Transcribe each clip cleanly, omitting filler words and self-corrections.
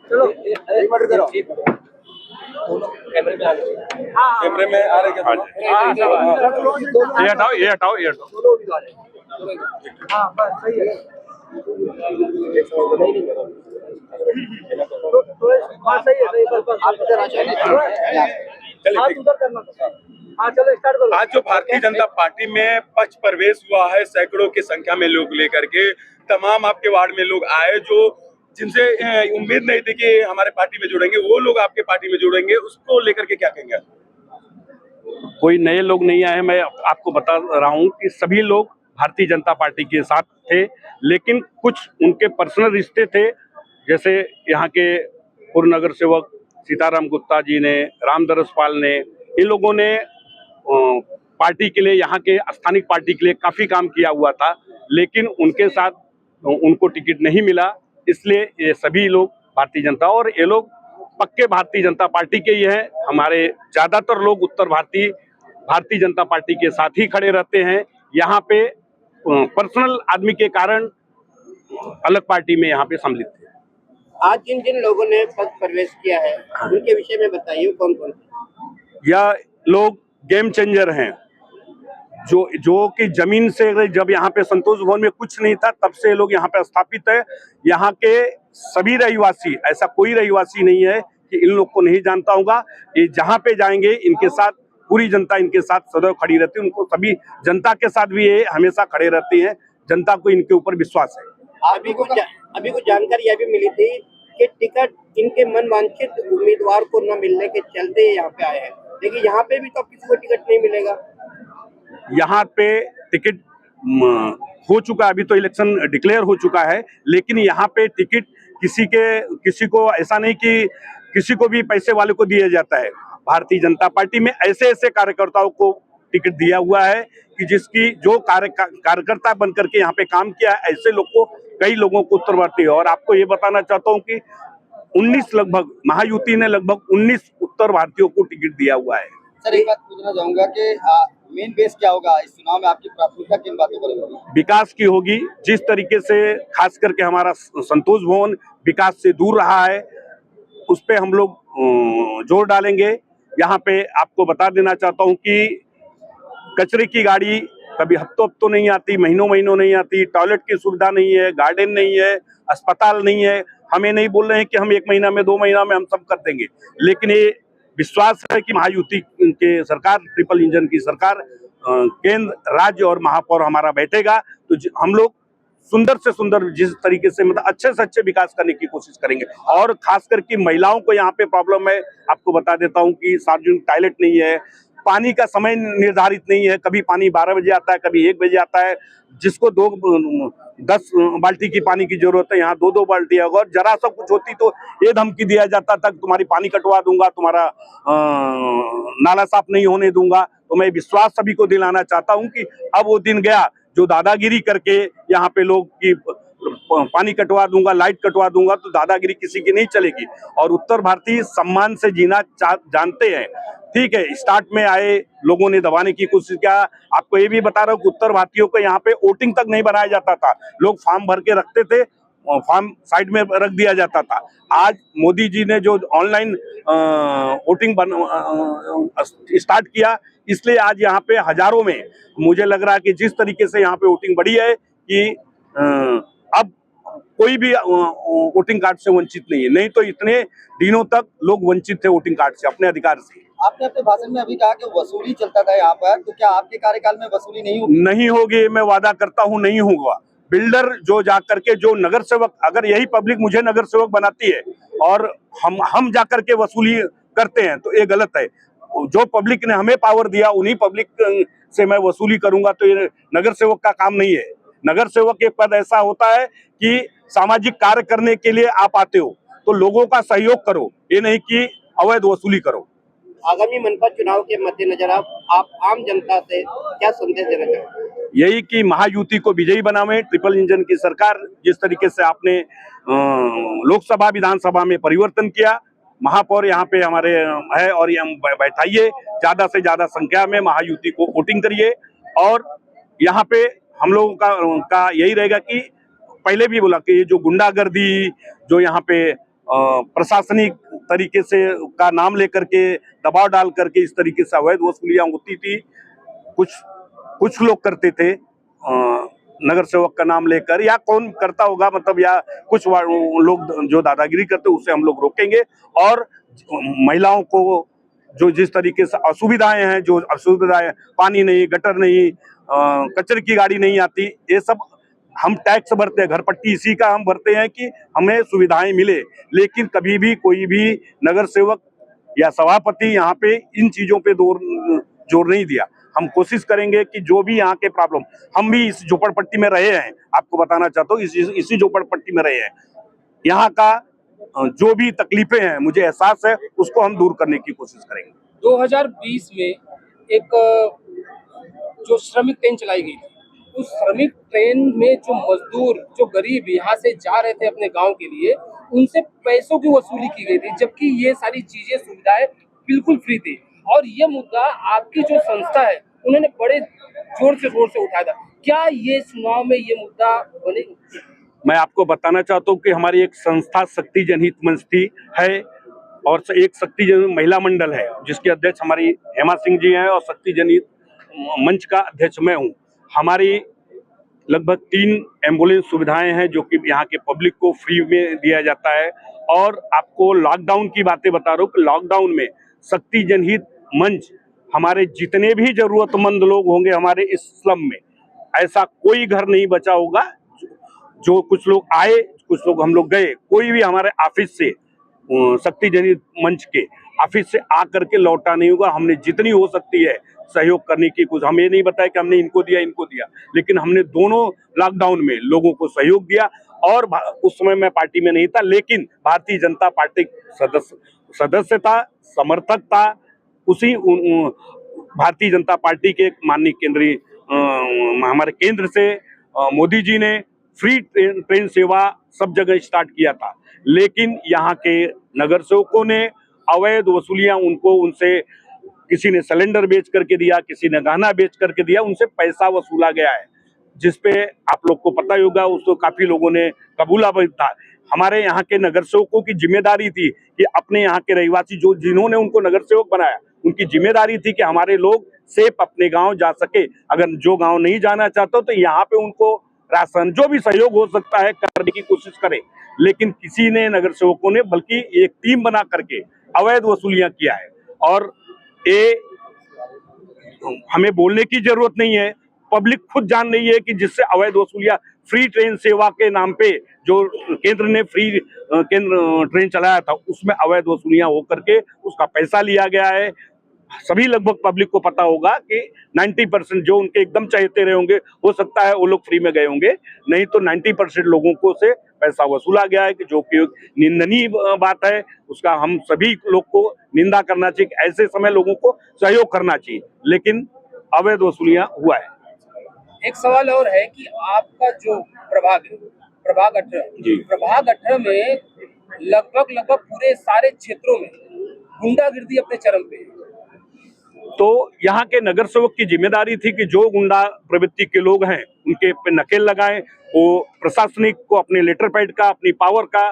चलो कैमरे में आ रहे क्या? ये हटाओ ये हटाओ ये हटाओ। हाँ बस सही है। हाँ सही है बस बस हाथ उधर करना था। हाँ चलो स्टार्ट करो। आज जो भारतीय जनता पार्टी में पक्ष प्रवेश हुआ है, सैकड़ों की संख्या में लोग लेकर के, तमाम आपके वार्ड में लोग आए जो जिनसे उम्मीद नहीं थी कि हमारे पार्टी में जुड़ेंगे, वो लोग आपके पार्टी में जुड़ेंगे, उसको लेकर के क्या कहेंगे? कोई नए लोग नहीं आए। मैं आपको बता रहा हूँ कि सभी लोग भारतीय जनता पार्टी के साथ थे, लेकिन कुछ उनके पर्सनल रिश्ते थे। जैसे यहाँ के पूर्व नगर सेवक सीताराम गुप्ता जी ने, रामदरस पाल ने, इन लोगों ने पार्टी के लिए, यहाँ के स्थानिक पार्टी के लिए काफी काम किया हुआ था, लेकिन उनके साथ उनको टिकट नहीं मिला। इसलिए ये सभी लोग भारतीय जनता, और ये लोग पक्के भारतीय जनता पार्टी के ही हैं। हमारे ज्यादातर लोग उत्तर भारतीय जनता पार्टी के साथ ही खड़े रहते हैं। यहाँ पे पर्सनल आदमी के कारण अलग पार्टी में यहाँ पे सम्मिलित थे। आज जिन जिन लोगों ने पद प्रवेश किया है उनके विषय में बताइए, कौन कौन? यह लोग गेम चेंजर हैं, जो कि जमीन से, जब यहाँ पे संतोष भवन में कुछ नहीं था तब से लोग यहाँ पे स्थापित है। यहाँ के सभी रहिवासी, ऐसा कोई रहिवासी नहीं है कि इन लोग को नहीं जानता होगा। ये जहाँ पे जाएंगे इनके साथ पूरी जनता इनके साथ सदैव खड़ी रहती है। उनको सभी जनता के साथ भी ये हमेशा खड़े रहते हैं। जनता को इनके ऊपर विश्वास है। अभी कुछ जानकारी यह भी मिली थी कि टिकट इनके मन वांछित उम्मीदवार को न मिलने के चलते यहाँ पे आए हैं, लेकिन यहाँ पे भी तो किसी को टिकट नहीं मिलेगा। यहाँ पे टिकट हो चुका, अभी तो इलेक्शन डिक्लेयर हो चुका है, लेकिन यहाँ पे टिकट किसी को ऐसा नहीं कि किसी को भी पैसे वाले को दिया जाता है। भारतीय जनता पार्टी में ऐसे ऐसे कार्यकर्ताओं को टिकट दिया हुआ है कि जिसकी जो कार्यकर्ता बन करके यहाँ पे काम किया है, ऐसे लोग को, कई लोगों को उत्तरवर्ती है। और आपको ये बताना चाहता हूँ कि 19 लगभग महायुति ने लगभग 19 उत्तर भारतीयों को टिकट दिया हुआ है। सर एक बात पूछना चाहूंगा कि मेन बेस क्या होगा इस चुनाव में? आपकी प्राथमिकता किन बातों पर होगी? विकास की होगी। जिस तरीके से खास करके हमारा संतोष भवन विकास से दूर रहा है, उस पे हम लोग जोर डालेंगे। यहाँ पे आपको बता देना चाहता हूँ कि कचरे की गाड़ी कभी हफ्तों नहीं आती, महीनों नहीं आती, टॉयलेट की सुविधा नहीं है, गार्डन नहीं है, अस्पताल नहीं है। हमें नहीं बोल रहे हैं कि हम 1 महीना में 2 महीना में हम सब कर देंगे, लेकिन ये विश्वास है कि महायुति के सरकार, ट्रिपल इंजन की सरकार, केंद्र, राज्य और महापौर हमारा बैठेगा तो हम लोग सुंदर से सुंदर, जिस तरीके से मतलब अच्छे से अच्छे विकास करने की कोशिश करेंगे। और खास करके महिलाओं को यहाँ पे प्रॉब्लम है। आपको बता देता हूँ कि सार्वजनिक टॉयलेट नहीं है, पानी का समय निर्धारित नहीं है, कभी पानी 12 बजे आता है, कभी 1 बजे आता है। जिसको 10 बाल्टी की पानी की जरूरत है, यहाँ 2-2 बाल्टी है। और जरा सा कुछ होती तो ये धमकी दिया जाता था, तुम्हारी पानी कटवा दूंगा, तुम्हारा नाला साफ नहीं होने दूंगा। तो मैं विश्वास सभी को दिलाना चाहता हूँ कि अब वो दिन गया जो दादागिरी करके यहाँ पे लोग की पानी कटवा दूंगा, लाइट कटवा दूंगा, तो दादागिरी किसी की नहीं चलेगी। और उत्तर भारतीय सम्मान से जीना जानते हैं। ठीक है, स्टार्ट में आए लोगों ने दबाने की कोशिश किया। आपको ये भी बता रहा हूँ कि उत्तर भारतीयों को यहाँ पे वोटिंग तक नहीं बनाया जाता था। लोग फॉर्म भर के रखते थे, फॉर्म साइड में रख दिया जाता था। आज मोदी जी ने जो ऑनलाइन वोटिंग स्टार्ट किया, इसलिए आज यहाँ पे हजारों में, मुझे लग रहा है कि जिस तरीके से यहाँ पे वोटिंग बढ़ी है कि अब कोई भी वोटिंग कार्ड से वंचित नहीं है। नहीं तो इतने दिनों तक लोग वंचित थे वोटिंग कार्ड से, अपने अधिकार से। आपने अपने भाषण में अभी कहा कि वसूली चलता था यहाँ पर, तो क्या आपके कार्यकाल में वसूली नहीं होगी? नहीं होगी, मैं वादा करता हूँ नहीं होगा। बिल्डर जो जा करके, जो नगर सेवक, अगर यही पब्लिक मुझे नगर सेवक बनाती है और हम जा करके वसूली करते हैं तो ये गलत है। जो पब्लिक ने हमें पावर दिया, उन्हीं पब्लिक से मैं वसूली करूंगा तो ये नगर सेवक का काम नहीं है। नगर सेवक एक पद ऐसा होता है कि सामाजिक कार्य करने के लिए आप आते हो तो लोगों का सहयोग करो, ये नहीं कि अवैध वसूली करो। आगामी मनपा चुनाव के मद्देनजर आप आम जनता से क्या संदेश देना चाहेंगे? यही कि महायुति को विजयी बनावे, ट्रिपल इंजन की सरकार। जिस तरीके से आपने लोकसभा विधानसभा में परिवर्तन किया, महापौर यहाँ पे हमारे है और ये हम बैठाइए, ज्यादा से ज्यादा संख्या में महायुति को वोटिंग करिए। और यहाँ पे हम लोगों का यही रहेगा कि पहले भी बोला कि ये जो गुंडागर्दी, जो यहाँ पे प्रशासनिक तरीके से का नाम लेकर के दबाव डाल करके इस तरीके से अवैध वसूलियां होती थी। कुछ लोग करते थे नगर सेवक का नाम लेकर, या कौन करता होगा मतलब, या कुछ लोग जो दादागिरी करते उसे हम लोग रोकेंगे। और महिलाओं को जो जिस तरीके से असुविधाएं हैं, जो असुविधाएं, पानी नहीं, गटर नहीं, कचरे की गाड़ी नहीं आती, ये सब हम टैक्स भरते हैं, घर पट्टी इसी का हम भरते हैं कि हमें सुविधाएं मिले। लेकिन कभी भी कोई भी नगर सेवक या सभापति यहाँ पे इन चीजों पे जोर नहीं दिया। हम कोशिश करेंगे कि जो भी यहाँ के प्रॉब्लम, हम भी इस झोपड़पट्टी में रहे हैं, आपको बताना चाहता हूँ, इसी झोपड़पट्टी में रहे हैं। यहाँ का जो भी तकलीफें हैं, मुझे एहसास है, उसको हम दूर करने की कोशिश करेंगे। 2020 में एक जो श्रमिक ट्रेन चलाई गई थी, उस श्रमिक ट्रेन में जो मजदूर, जो गरीब यहाँ से जा रहे थे अपने गांव के लिए, उनसे पैसों की वसूली की गई थी, जबकि ये सारी चीजें, सुविधाएं बिल्कुल फ्री थी। और ये मुद्दा आपकी जो संस्था है उन्होंने बड़े जोर से उठाया था। क्या ये चुनाव में ये मुद्दा बनेगा? मैं आपको बताना चाहता हूँ कि हमारी एक संस्था शक्ति जनहित मंच थी है, और एक शक्ति जन महिला मंडल है जिसके अध्यक्ष हमारी हेमा सिंह जी हैं, और शक्ति जनहित मंच का अध्यक्ष मैं हूँ। हमारी लगभग 3 एम्बुलेंस सुविधाएं हैं जो कि यहाँ के पब्लिक को फ्री में दिया जाता है। और आपको लॉकडाउन की बातें बता रहा हूँ कि लॉकडाउन में शक्ति जनहित मंच हमारे जितने भी जरूरतमंद लोग होंगे हमारे इस स्लम में, ऐसा कोई घर नहीं बचा होगा जो कुछ लोग आए, कुछ लोग हम लोग गए, कोई भी हमारे ऑफिस से, शक्ति जनहित मंच के ऑफिस से आ करके लौटा नहीं होगा। हमने जितनी हो सकती है सहयोग करने की कुछ, हम ये नहीं बताया कि हमने इनको दिया, लेकिन हमने दोनों लॉकडाउन में लोगों को सहयोग दिया। और उस समय मैं पार्टी में नहीं था, लेकिन भारतीय जनता पार्टी सदस्य था, समर्थक था। उसी भारतीय जनता पार्टी के माननीय केंद्रीय हमारे केंद्र से मोदी जी ने फ्री ट्रेन सेवा सब जगह स्टार्ट किया था। लेकिन यहाँ के नगर सेवकों ने अवैध वसूलियां उनसे किसी ने सिलेंडर बेच करके दिया, किसी ने गहना बेच करके दिया, उनसे पैसा वसूला गया है, जिसपे आप लोग को पता ही होगा, उसको काफी लोगों ने कबूला भी था। हमारे यहाँ के नगर सेवकों की जिम्मेदारी थी कि अपने यहाँ के रहवासी जिन्होंने उनको नगर सेवक बनाया, उनकी जिम्मेदारी थी कि हमारे लोग सेफ अपने गांव जा सके। अगर जो गांव नहीं जाना चाहते तो यहाँ पे उनको राशन, जो भी सहयोग हो सकता है करने की कोशिश करें। लेकिन किसी ने, नगर सेवकों ने, बल्कि एक टीम बना करके अवैध वसूलियां किया है। और ये हमें बोलने की जरूरत नहीं है, पब्लिक खुद जान रही है कि जिससे अवैध वसूलियां, फ्री ट्रेन सेवा के नाम पे जो केंद्र ने फ्री ट्रेन चलाया था, उसमें अवैध वसूलियां होकर के उसका पैसा लिया गया है। सभी लगभग पब्लिक को पता होगा कि 90% जो उनके एकदम चहेते रहे होंगे, हो सकता है वो लोग फ्री में गए होंगे, नहीं तो 90% लोगों को से पैसा वसूला गया है, कि जो कि निंदनीय बात है। उसका हम सभी लोग को निंदा करना चाहिए। ऐसे समय लोगों को सहयोग करना चाहिए, लेकिन अवैध वसूलियां हुआ है। एक सवाल और है कि आपका जो प्रभाग है, प्रभाग 18 में लगभग पूरे सारे क्षेत्रों में गुंडागिर्दी अपने चरम पे है। तो यहाँ के नगर सेवक की जिम्मेदारी थी कि जो गुंडा प्रवृत्ति के लोग हैं उनके पे नकेल लगाएं, वो प्रशासनिक को अपने लेटर पैड का, अपनी पावर का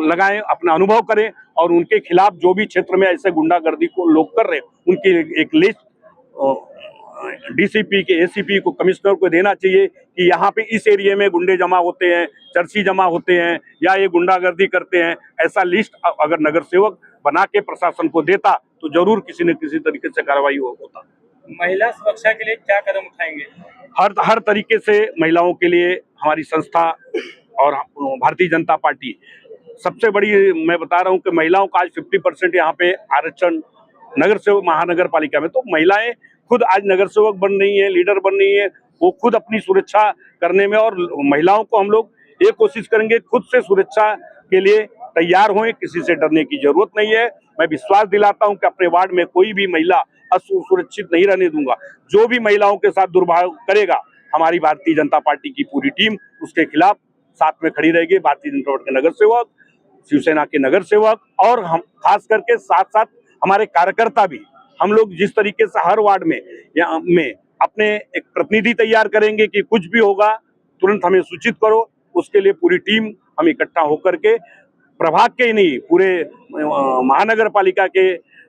लगाएं, अपना अनुभव करें, और उनके खिलाफ जो भी क्षेत्र में ऐसे गुंडागर्दी को लोग कर रहे हैं उनकी एक लिस्ट डीसीपी के, एसीपी को, कमिश्नर को देना चाहिए कि यहाँ पे इस एरिया में गुंडे जमा होते हैं, चर्ची जमा होते हैं, या ये गुंडागर्दी करते हैं। ऐसा लिस्ट अगर नगर सेवक बना के प्रशासन को देता तो जरूर किसी न किसी तरीके से कार्रवाई होता। महिला सुरक्षा के लिए क्या कदम उठाएंगे? हर तरीके से महिलाओं के लिए हमारी संस्था और भारतीय जनता पार्टी, सबसे बड़ी मैं बता रहा हूँ कि महिलाओं का आज 50% यहाँ पे आरक्षण नगर सेवक महानगर पालिका में। तो महिलाएं खुद आज नगर सेवक बन रही है, लीडर बन रही है, वो खुद अपनी सुरक्षा करने में, और महिलाओं को हम लोग ये कोशिश करेंगे खुद से सुरक्षा के लिए तैयार हों, किसी से डरने की जरूरत नहीं है। मैं विश्वास दिलाता हूं कि अपने वार्ड में कोई भी महिला असुरक्षित नहीं रहने दूंगा। जो भी महिलाओं के साथ दुर्भाव करेगा, हमारी भारतीय जनता पार्टी की पूरी टीम उसके खिलाफ साथ में खड़ी रहेगी। भारतीय जनता पार्टी के नगर सेवक, शिवसेना के नगर सेवक, और हम खास करके साथ साथ हमारे कार्यकर्ता भी, हम लोग जिस तरीके से हर वार्ड में अपने एक प्रतिनिधि तैयार करेंगे कि कुछ भी होगा तुरंत हमें सूचित करो, उसके लिए पूरी टीम हम इकट्ठा होकर के प्रभाग के ही नहीं, पूरे महानगर पालिका के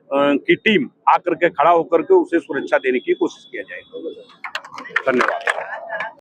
की टीम आकर के खड़ा होकर के उसे सुरक्षा देने की कोशिश किया जाएगा। धन्यवाद।